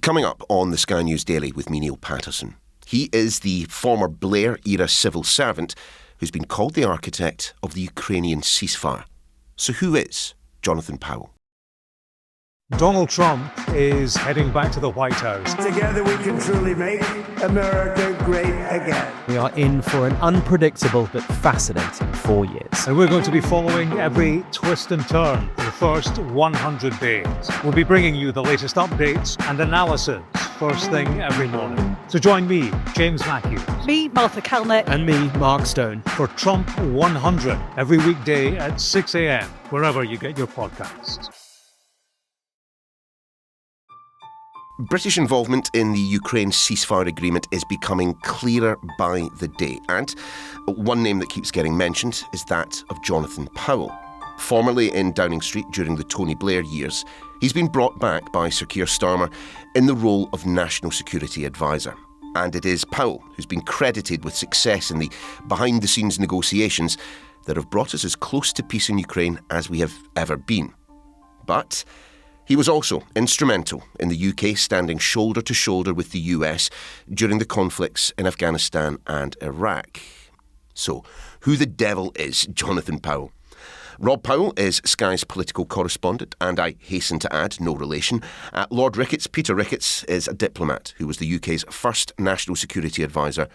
Coming up on the Sky News Daily with me, Niall Paterson. He is the former Blair-era civil servant who's been called the architect of the Ukrainian ceasefire. So who is Jonathan Powell? Donald Trump is heading back to the White House. Together we can truly make America great again. We are in for an unpredictable but fascinating 4 years. And we're going to be following every twist and turn for the first 100 days. We'll be bringing you the latest updates and analysis first thing every morning. So join me, James Matthews. Me, Martha Kellner. And me, Mark Stone. For Trump 100, every weekday at 6 a.m, wherever you get your podcasts. British involvement in the Ukraine ceasefire agreement is becoming clearer by the day. And one name that keeps getting mentioned is that of Jonathan Powell. Formerly in Downing Street during the Tony Blair years, he's been brought back by Sir Keir Starmer in the role of National Security Advisor. And it is Powell who's been credited with success in the behind-the-scenes negotiations that have brought us as close to peace in Ukraine as we have ever been. But he was also instrumental in the UK standing shoulder to shoulder with the US during the conflicts in Afghanistan and Iraq. So, who the devil is Jonathan Powell? Rob Powell is Sky's political correspondent, and I hasten to add, no relation. Lord Peter Ricketts, is a diplomat who was the UK's first national security advisor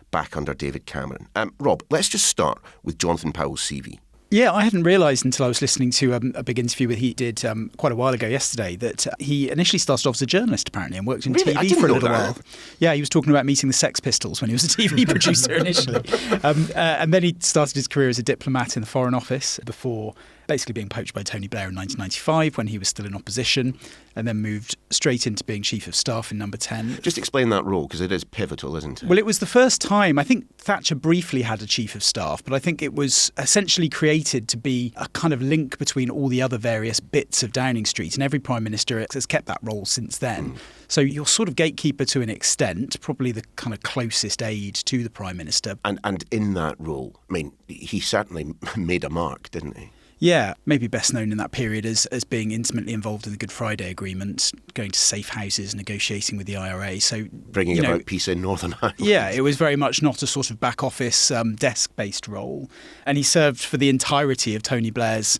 back under David Cameron. Rob, let's just start with Jonathan Powell's CV. Yeah, I hadn't realised until I was listening to a big interview that he did quite a while ago yesterday that he initially started off as a journalist apparently and worked in TV for a little while. Yeah, he was talking about meeting the Sex Pistols when he was a TV producer initially. And then he started his career as a diplomat in the Foreign Office before basically being poached by Tony Blair in 1995 when he was still in opposition, and then moved straight into being Chief of Staff in Number 10. Just explain that role, because it is pivotal, isn't it? Well, it was the first time. I think Thatcher briefly had a Chief of Staff, but I think it was essentially created to be a kind of link between all the other various bits of Downing Street, and every Prime Minister has kept that role since then. So you're sort of gatekeeper to an extent, probably the kind of closest aide to the Prime Minister. And in that role, I mean, he certainly made a mark, didn't he? Yeah, maybe best known in that period as being intimately involved in the Good Friday Agreement, going to safe houses, negotiating with the IRA. So bringing about peace in Northern Ireland. Yeah, it was very much not a sort of back office desk-based role. And he served for the entirety of Tony Blair's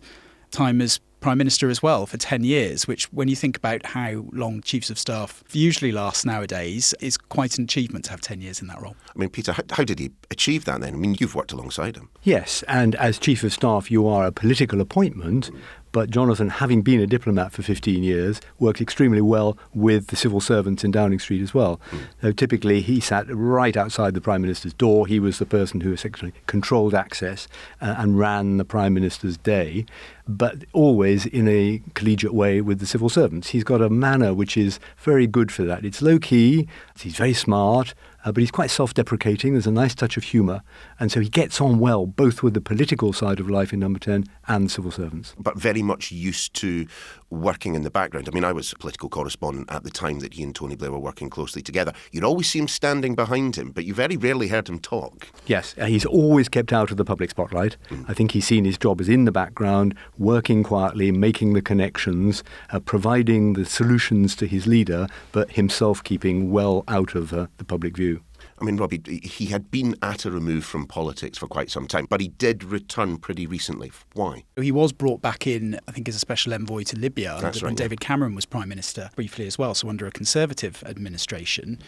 time as Prime Minister as well for 10 years, which when you think about how long Chiefs of Staff usually last nowadays is quite an achievement to have 10 years in that role. I mean, Peter, how did he achieve that then? I mean, you've worked alongside him. Yes, and as Chief of Staff you are a political appointment, but Jonathan, having been a diplomat for 15 years, worked extremely well with the civil servants in Downing Street as well. So typically he sat right outside the Prime Minister's door. He was the person who essentially controlled access and ran the Prime Minister's day, but always in a collegiate way with the civil servants. He's got a manner which is very good for that. It's low-key, he's very smart, but he's quite self-deprecating. There's a nice touch of humour. And so he gets on well, both with the political side of life in Number 10 and civil servants. But very much used to working in the background. I mean, I was a political correspondent at the time that he and Tony Blair were working closely together. You'd always see him standing behind him, but you very rarely heard him talk. Yes, he's always kept out of the public spotlight. I think he's seen his job as in the background, working quietly, making the connections, providing the solutions to his leader, but himself keeping well out of the public view. I mean, Robbie, he had been at a remove from politics for quite some time, but he did return pretty recently. Why? He was brought back in, I think, as a special envoy to Libya when David Cameron was Prime Minister briefly as well, so under a Conservative administration.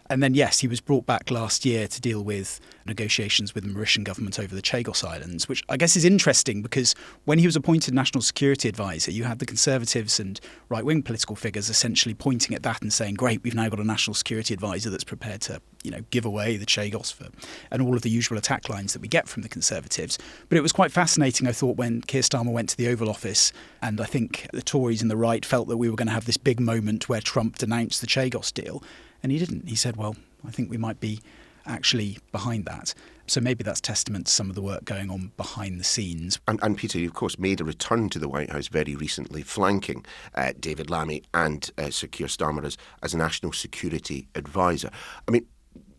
And then, yes, he was brought back last year to deal with negotiations with the Mauritian government over the Chagos Islands, which I guess is interesting because when he was appointed National Security Advisor, you had the Conservatives and right-wing political figures essentially pointing at that and saying, great, we've now got a National Security Advisor that's prepared to, give away the Chagos and all of the usual attack lines that we get from the Conservatives. But it was quite fascinating, I thought, when Keir Starmer went to the Oval Office, and I think the Tories and the right felt that we were going to have this big moment where Trump denounced the Chagos deal. And he didn't. He said, well, I think we might be actually behind that. So maybe that's testament to some of the work going on behind the scenes. And Peter, you of course made a return to the White House very recently, flanking David Lammy and Sir Keir Starmer as National Security Advisor. I mean,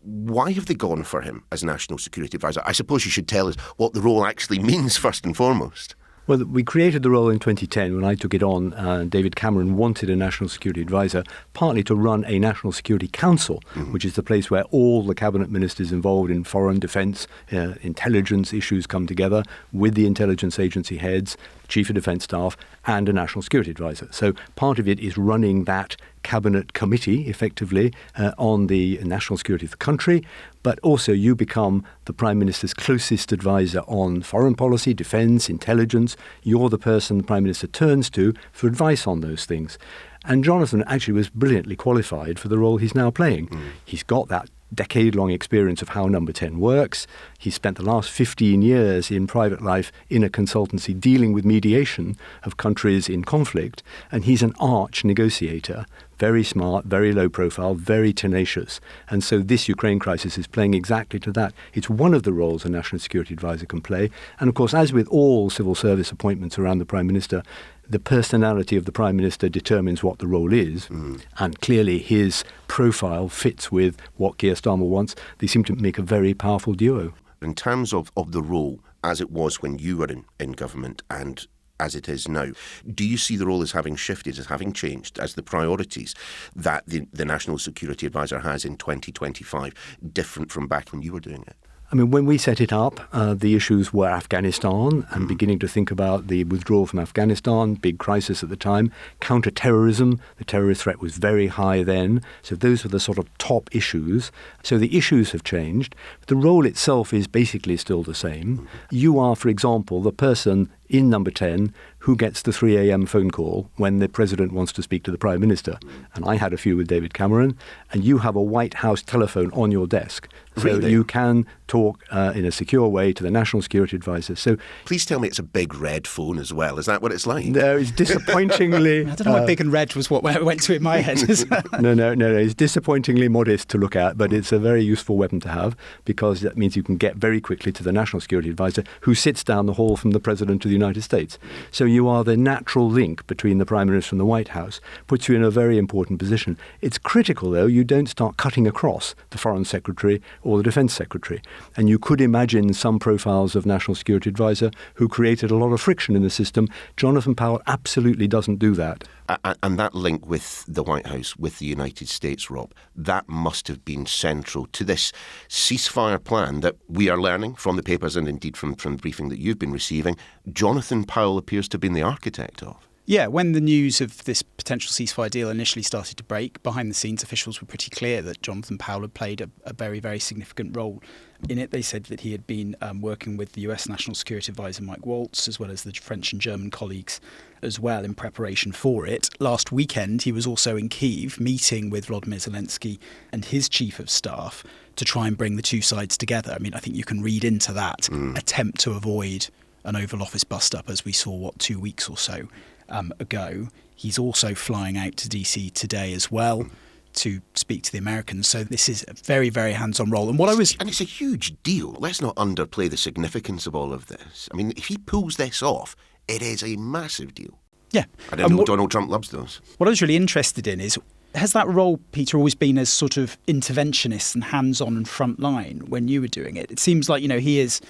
why have they gone for him as National Security Advisor? I suppose you should tell us what the role actually means first and foremost. Well, we created the role in 2010 when I took it on. David Cameron wanted a national security advisor, partly to run a national security council, which is the place where all the cabinet ministers involved in foreign defence, intelligence issues come together with the intelligence agency heads, Chief of Defence Staff, and a national security advisor. So part of it is running that cabinet committee, effectively, on the national security of the country, but also you become the Prime Minister's closest advisor on foreign policy, defence, intelligence. You're the person the Prime Minister turns to for advice on those things. And Jonathan actually was brilliantly qualified for the role he's now playing. He's got that decade-long experience of how Number 10 works. He spent the last 15 years in private life in a consultancy dealing with mediation of countries in conflict, and he's an arch negotiator, very smart, very low profile, very tenacious. And so this Ukraine crisis is playing exactly to that. It's one of the roles a national security advisor can play. And of course, as with all civil service appointments around the Prime Minister, the personality of the Prime Minister determines what the role is, and clearly his profile fits with what Keir Starmer wants. They seem to make a very powerful duo. In terms of the role, as it was when you were in government and as it is now, do you see the role as having shifted, as having changed, as the priorities that the National Security Advisor has in 2025 different from back when you were doing it? I mean, when we set it up, the issues were Afghanistan and beginning to think about the withdrawal from Afghanistan, big crisis at the time, counter-terrorism, the terrorist threat was very high then. So those were the sort of top issues. So the issues have changed. The role itself is basically still the same. You are, for example, the person in Number 10 who gets the 3 a.m. phone call when the President wants to speak to the Prime Minister. And I had a few with David Cameron, and you have a White House telephone on your desk. So Really? you can talk in a secure way to the National Security Advisor. So Please tell me it's a big red phone as well. Is that what it's like? no, it's disappointingly... I don't know why big and red was what went to in my head. No. It's disappointingly modest to look at, but it's a very useful weapon to have because that means you can get very quickly to the National Security Advisor who sits down the hall from the President of the United States. So you are the natural link between the Prime Minister and the White House, puts you in a very important position. It's critical, though, you don't start cutting across the Foreign Secretary or the Defence Secretary. And you could imagine some profiles of National Security Advisor who created a lot of friction in the system. Jonathan Powell absolutely doesn't do that. And that link with the White House, with the United States, Rob, that must have been central to this ceasefire plan that we are learning from the papers and indeed from the briefing that you've been receiving, Jonathan Powell appears to have been the architect of. Yeah, when the news of this potential ceasefire deal initially started to break, behind the scenes officials were pretty clear that Jonathan Powell had played a very, very significant role in it. They said that he had been working with the US National Security Advisor Mike Waltz, as well as the French and German colleagues as well, in preparation for it. Last weekend, he was also in Kyiv meeting with Volodymyr Zelensky and his chief of staff to try and bring the two sides together. I mean, I think you can read into that attempt to avoid an Oval Office bust-up, as we saw, 2 weeks or so ago. He's also flying out to DC today as well to speak to the Americans. So this is a very, very hands-on role. And it's a huge deal. Let's not underplay the significance of all of this. I mean, if he pulls this off, it is a massive deal. Yeah. I don't know, Donald Trump loves those. What I was really interested in is, has that role, Peter, always been as sort of interventionist and hands-on and front line when you were doing it? It seems like, he's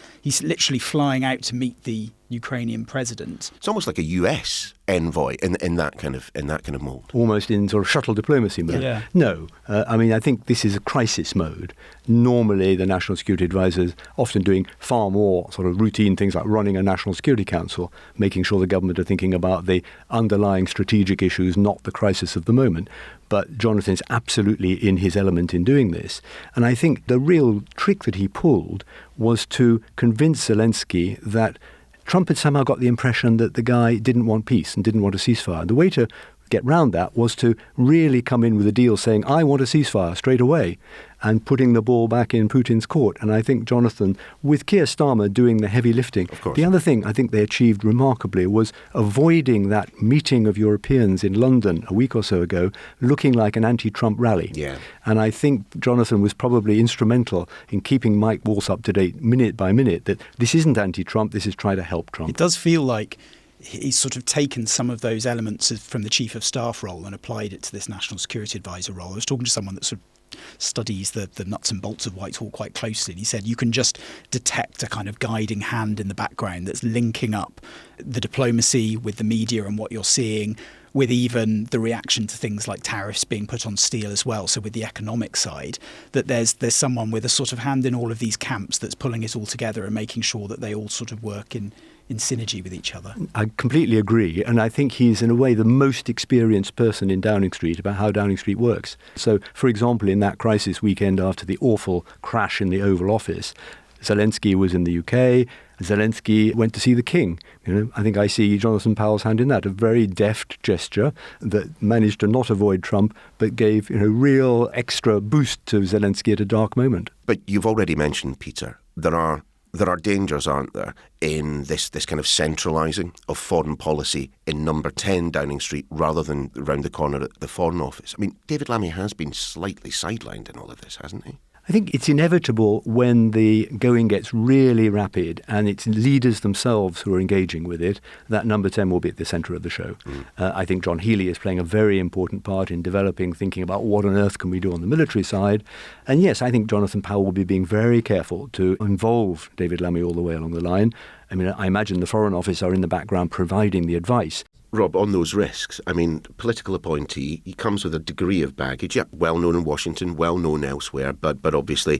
literally flying out to meet the Ukrainian president. It's almost like a US envoy in that kind of mould. Almost in sort of shuttle diplomacy mode. Yeah. No, I think this is a crisis mode. Normally, the National Security Advisor is often doing far more sort of routine things like running a National Security Council, making sure the government are thinking about the underlying strategic issues, not the crisis of the moment. But Jonathan's absolutely in his element in doing this. And I think the real trick that he pulled was to convince Zelensky that Trump had somehow got the impression that the guy didn't want peace and didn't want a ceasefire. The way to get round that was to really come in with a deal saying, I want a ceasefire straight away, and putting the ball back in Putin's court. And I think Jonathan, with Keir Starmer doing the heavy lifting, of course. The other thing I think they achieved remarkably was avoiding that meeting of Europeans in London a week or so ago looking like an anti-Trump rally. Yeah. And I think Jonathan was probably instrumental in keeping Mike Waltz up to date minute by minute that this isn't anti-Trump, this is trying to help Trump. It does feel like he's sort of taken some of those elements from the chief of staff role and applied it to this National Security Advisor role. I was talking to someone that sort of studies the nuts and bolts of Whitehall quite closely. And he said you can just detect a kind of guiding hand in the background that's linking up the diplomacy with the media and what you're seeing, with even the reaction to things like tariffs being put on steel as well. So with the economic side, that there's someone with a sort of hand in all of these camps that's pulling it all together and making sure that they all sort of work in synergy with each other. I completely agree. And I think he's, in a way, the most experienced person in Downing Street about how Downing Street works. So, for example, in that crisis weekend after the awful crash in the Oval Office, Zelensky was in the UK. Zelensky went to see the King. I think I see Jonathan Powell's hand in that, a very deft gesture that managed to not avoid Trump, but gave real extra boost to Zelensky at a dark moment. But you've already mentioned, Peter, there are dangers, aren't there, in this kind of centralising of foreign policy in number 10 Downing Street rather than round the corner at the Foreign Office. I mean, David Lammy has been slightly sidelined in all of this, hasn't he? I think it's inevitable when the going gets really rapid and it's leaders themselves who are engaging with it, that number 10 will be at the centre of the show. I think John Healey is playing a very important part in developing, thinking about what on earth can we do on the military side. And yes, I think Jonathan Powell will be being very careful to involve David Lammy all the way along the line. I mean, I imagine the Foreign Office are in the background providing the advice. Rob, on those risks, I mean, political appointee, he comes with a degree of baggage, well known in Washington, well known elsewhere, but obviously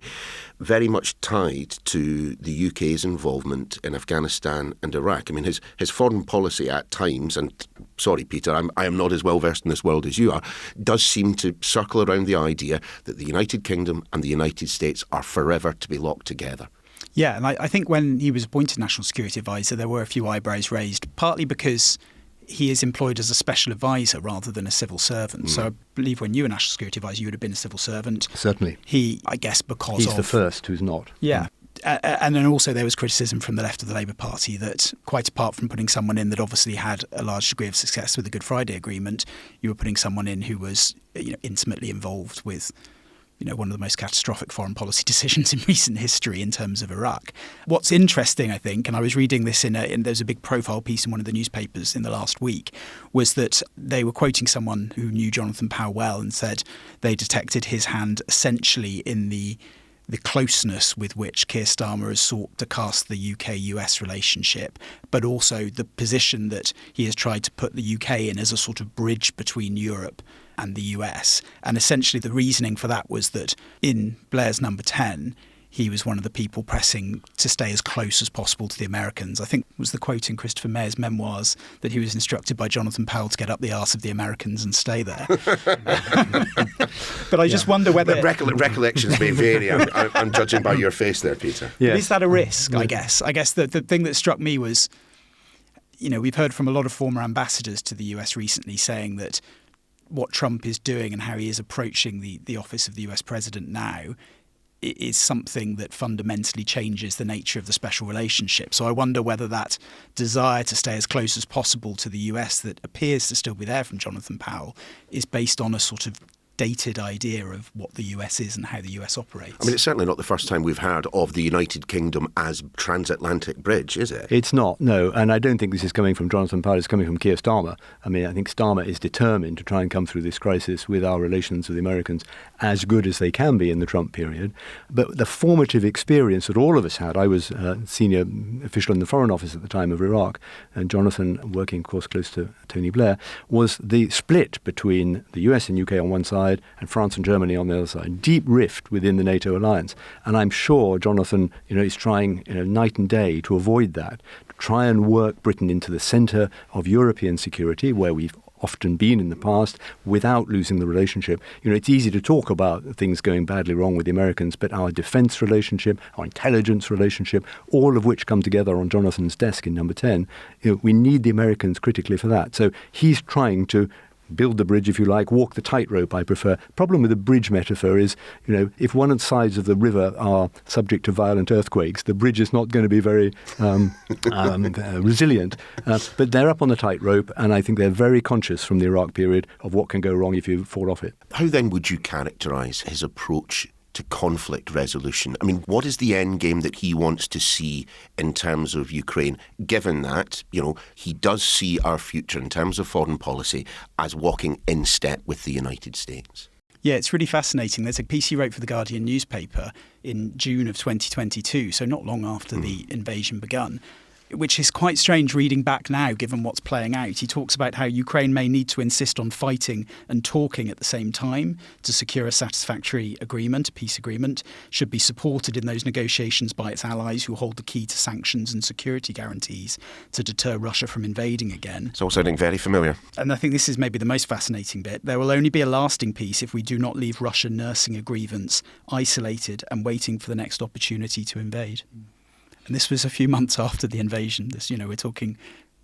very much tied to the UK's involvement in Afghanistan and Iraq. I mean, his foreign policy at times, and sorry, Peter, I am not as well versed in this world as you are, does seem to circle around the idea that the United Kingdom and the United States are forever to be locked together. Yeah, and I think when he was appointed National Security Advisor, there were a few eyebrows raised, partly because he is employed as a special advisor rather than a civil servant. So I believe when you were National Security Advisor, you would have been a civil servant. Certainly. He, I guess, because he's the first who's not. Yeah. And then also there was criticism from the left of the Labour Party that, quite apart from putting someone in that obviously had a large degree of success with the Good Friday Agreement, you were putting someone in who was intimately involved with one of the most catastrophic foreign policy decisions in recent history in terms of Iraq. What's interesting, I think, and I was reading this there's a big profile piece in one of the newspapers in the last week, was that they were quoting someone who knew Jonathan Powell well and said they detected his hand essentially in the closeness with which Keir Starmer has sought to cast the UK-US relationship, but also the position that he has tried to put the UK in as a sort of bridge between Europe and the US. And essentially the reasoning for that was that in Blair's number 10, he was one of the people pressing to stay as close as possible to the Americans. I think was the quote in Christopher Mayer's memoirs that he was instructed by Jonathan Powell to get up the arse of the Americans and stay there. But I just wonder whether... Recollections may vary. I'm judging by your face there, Peter. Yes. Is that a risk, I guess? I guess the thing that struck me was, we've heard from a lot of former ambassadors to the US recently saying that what Trump is doing and how he is approaching the office of the US president now is something that fundamentally changes the nature of the special relationship. So I wonder whether that desire to stay as close as possible to the US that appears to still be there from Jonathan Powell is based on a sort of dated idea of what the US is and how the US operates. I mean, it's certainly not the first time we've heard of the United Kingdom as transatlantic bridge, is it? It's not, no. And I don't think this is coming from Jonathan Powell, it's coming from Keir Starmer. I mean, I think Starmer is determined to try and come through this crisis with our relations with the Americans as good as they can be in the Trump period. But the formative experience that all of us had, I was a senior official in the Foreign Office at the time of Iraq, and Jonathan, working, of course, close to Tony Blair, was the split between the US and UK on one side and France and Germany on the other side. Deep rift within the NATO alliance. And I'm sure Jonathan, is trying night and day to avoid that, to try and work Britain into the centre of European security, where we've often been in the past, without losing the relationship. It's easy to talk about things going badly wrong with the Americans, but our defence relationship, our intelligence relationship, all of which come together on Jonathan's desk in number 10, we need the Americans critically for that. So he's trying to build the bridge, if you like, walk the tightrope, I prefer. Problem with the bridge metaphor is, if one of the sides of the river are subject to violent earthquakes, the bridge is not going to be very resilient. But they're up on the tightrope, and I think they're very conscious from the Iraq period of what can go wrong if you fall off it. How then would you characterise his approach to conflict resolution? I mean, what is the end game that he wants to see in terms of Ukraine, given that, he does see our future in terms of foreign policy as walking in step with the United States? Yeah, it's really fascinating. There's a piece he wrote for the Guardian newspaper in June of 2022, so not long after the invasion begun, which is quite strange reading back now, given what's playing out. He talks about how Ukraine may need to insist on fighting and talking at the same time to secure a satisfactory agreement, a peace agreement, should be supported in those negotiations by its allies who hold the key to sanctions and security guarantees to deter Russia from invading again. It's all sounding very familiar. And I think this is maybe the most fascinating bit. There will only be a lasting peace if we do not leave Russia nursing a grievance, isolated and waiting for the next opportunity to invade. And this was a few months after the invasion. We're talking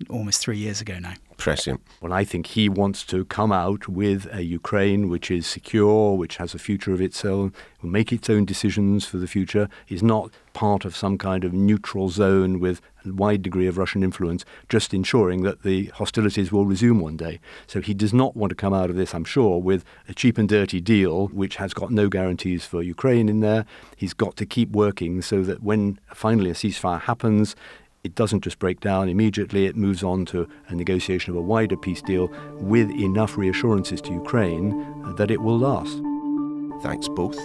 almost 3 years ago now. Prescient. Well, I think he wants to come out with a Ukraine which is secure, which has a future of its own, will make its own decisions for the future, is not part of some kind of neutral zone with a wide degree of Russian influence, just ensuring that the hostilities will resume one day. So he does not want to come out of this, I'm sure, with a cheap and dirty deal which has got no guarantees for Ukraine in there. He's got to keep working so that when finally a ceasefire happens, it doesn't just break down immediately, it moves on to a negotiation of a wider peace deal with enough reassurances to Ukraine that it will last. Thanks both.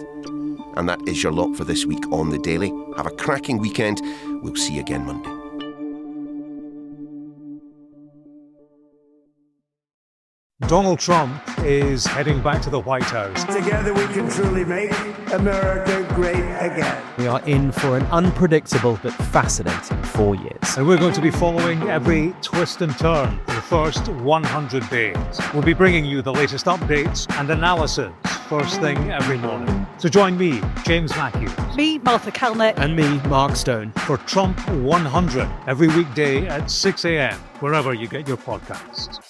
And that is your lot for this week on The Daily. Have a cracking weekend. We'll see you again Monday. Donald Trump is heading back to the White House. Together we can truly make America great again. We are in for an unpredictable but fascinating 4 years. And we're going to be following every twist and turn for the first 100 days. We'll be bringing you the latest updates and analysis first thing every morning. So join me, James Matthews. Me, Martha Kellner. And me, Mark Stone. For Trump 100 every weekday at 6 a.m, wherever you get your podcasts.